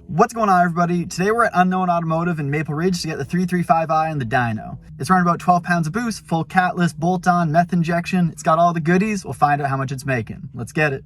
What's going on, everybody? Today we're at Unknown Automotive in Maple Ridge to get the 335i and the dyno. It's running about 12 pounds of boost, full Catless, bolt-on, meth injection. It's got all the goodies. We'll find out how much it's making. Let's get it.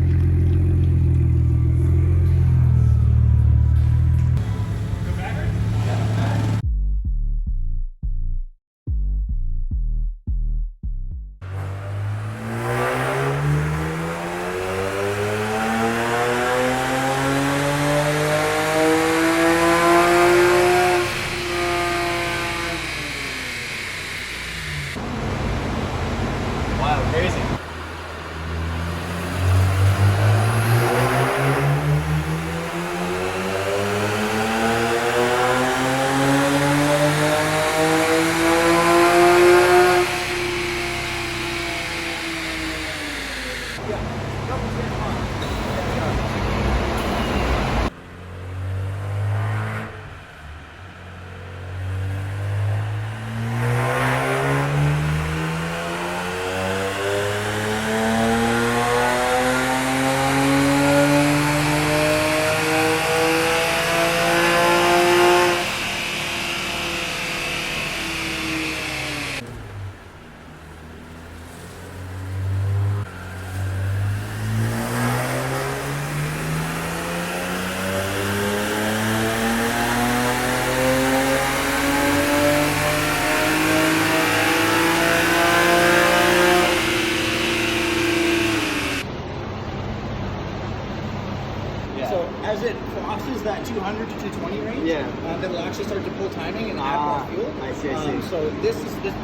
Wow, crazy. So as it crosses that 200 to 220 range, then it'll actually start to pull timing and add more fuel. I see. So this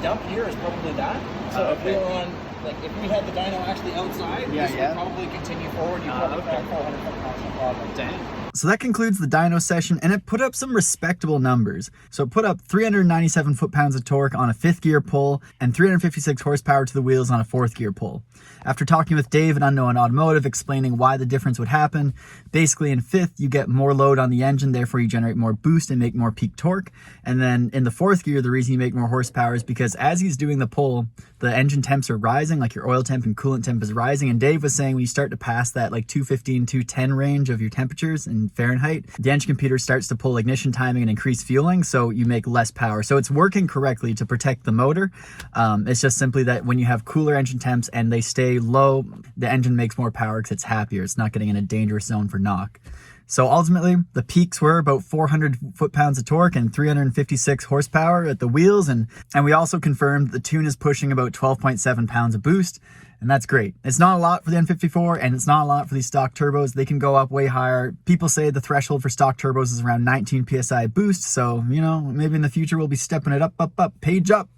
dump here is probably that. So if we were on, like, if we had the dyno actually outside, this would probably continue forward. You probably crack 400 foot-pounds, no problem. Dang. So that concludes the dyno session, and it put up some respectable numbers. So it put up 397 foot-pounds of torque on a 5th gear pull and 356 horsepower to the wheels on a 4th gear pull. After talking with Dave at Unknown Automotive, explaining why the difference would happen, basically in 5th you get more load on the engine, therefore you generate more boost and make more peak torque. And then in the 4th gear, the reason you make more horsepower is because as he's doing the pull, the engine temps are rising, like your oil temp and coolant temp is rising. And Dave was saying when you start to pass that like 215, 210 range of your temperatures in Fahrenheit, the engine computer starts to pull ignition timing and increase fueling, so you make less power. So it's working correctly to protect the motor. It's just simply that when you have cooler engine temps and they stay low, the engine makes more power because it's happier. It's not getting in a dangerous zone for knock. So ultimately, the peaks were about 400 foot-pounds of torque and 356 horsepower at the wheels. And we also confirmed the tune is pushing about 12.7 pounds of boost. And that's great. It's not a lot for the N54, and it's not a lot for these stock turbos. They can go up way higher. People say the threshold for stock turbos is around 19 PSI boost. So, you know, maybe in the future we'll be stepping it up, page up,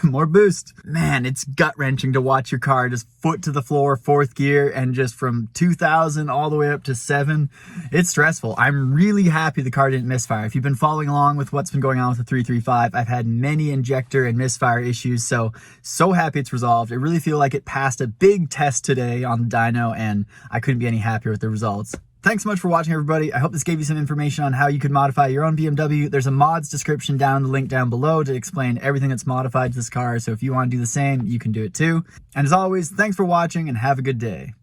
more boost. Man, it's gut-wrenching to watch your car just foot to the floor, 4th gear, and just from 2,000 all the way up to 7. It's stressful. I'm really happy the car didn't misfire. If you've been following along with what's been going on with the 335, I've had many injector and misfire issues. So happy it's resolved. I really feel like it passed a big test today on the dyno, and I couldn't be any happier with the results. Thanks so much for watching, everybody. I hope this gave you some information on how you could modify your own BMW. There's a mods description down, the link down below to explain everything that's modified to this car. So if you want to do the same, you can do it too. And as always, thanks for watching and have a good day.